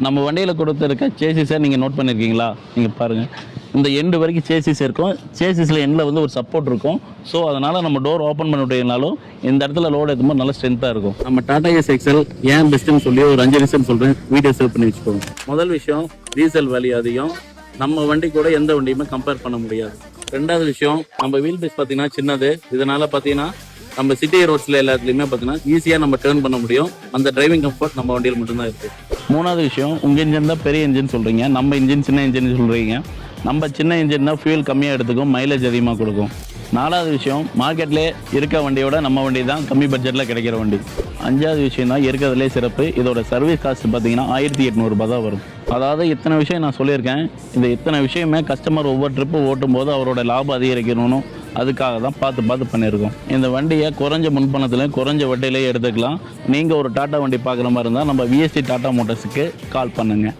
நம்ம வண்டியில் கொடுத்துருக்க சேசிஸை நீங்கள் நோட் பண்ணியிருக்கீங்களா? நீங்கள் பாருங்கள், இந்த எண்டு வரைக்கும் சேசிஸ் இருக்கும். சேசிஸில் எண்டில் வந்து ஒரு சப்போர்ட் இருக்கும். ஸோ அதனால் நம்ம டோர் ஓப்பன் பண்ண விட்டீங்கனாலும் இந்த இடத்துல லோடு ஏற்றும்போது நல்ல ஸ்ட்ரென்த்தாக இருக்கும். நம்ம டாடா ஏஸ் எக்ஸல் ஏன் பெஸ்ட்டுன்னு சொல்லி ஒரு 5 ரீசன் சொல்கிறேன், வீடியோ சேவ் பண்ணி வச்சுக்கோங்க. முதல் விஷயம், டீசல் வேல்யூ அதிகம். நம்ம வண்டி கூட எந்த வண்டியுமே கம்பேர் பண்ண முடியாது. ரெண்டாவது விஷயம், நம்ம வீல் பேஸ் பார்த்தீங்கன்னா சின்னது. இதனால் பார்த்தீங்கன்னா நம்ம சிட்டி ரோட்ஸில் எல்லாத்துலேயுமே பார்த்தீங்கன்னா ஈஸியாக நம்ம டேர்ன் பண்ண முடியும். அந்த டிரைவிங் கம்ஃபர்ட் நம்ம வண்டியில் மட்டும்தான் இருக்குது. மூணாவது விஷயம், உங்கள் இன்ஜின் தான் பெரிய இன்ஜின் சொல்கிறீங்க, நம்ம இன்ஜின் சின்ன இன்ஜின் சொல்கிறீங்க. நம்ம சின்ன இன்ஜின் தான் ஃபியூல் கம்மியாக எடுத்துக்கும், மைலேஜ் அதிகமாக கொடுக்கும். நாலாவது விஷயம், மார்க்கெட்லேயே இருக்க வண்டியோட நம்ம வண்டி தான் கம்மி பட்ஜெட்டில் கிடைக்கிற வண்டி. அஞ்சாவது விஷயம் தான் இருக்கிறதுலே சிறப்பு, இதோட சர்வீஸ் காஸ்ட் பார்த்தீங்கன்னா 1800 தான் வரும். அதாவது இத்தனை விஷயம் நான் சொல்லியிருக்கேன். இந்த இத்தனை விஷயமே கஸ்டமர் ஒவ்வொரு ட்ரிப்பு ஓட்டும் போது அவரோட லாபம் அதிகரிக்கணும்னு அதுக்காக தான் பார்த்து பண்ணியிருக்கோம். இந்த வண்டியை குறைஞ்ச முன்பணத்துலையும் குறைஞ்ச வட்டியிலையும் எடுத்துக்கலாம். நீங்கள் ஒரு டாட்டா வண்டி பார்க்குற மாதிரி இருந்தால் நம்ம விஎஸ்டி டாட்டா மோட்டர்ஸுக்கு கால் பண்ணுங்கள்.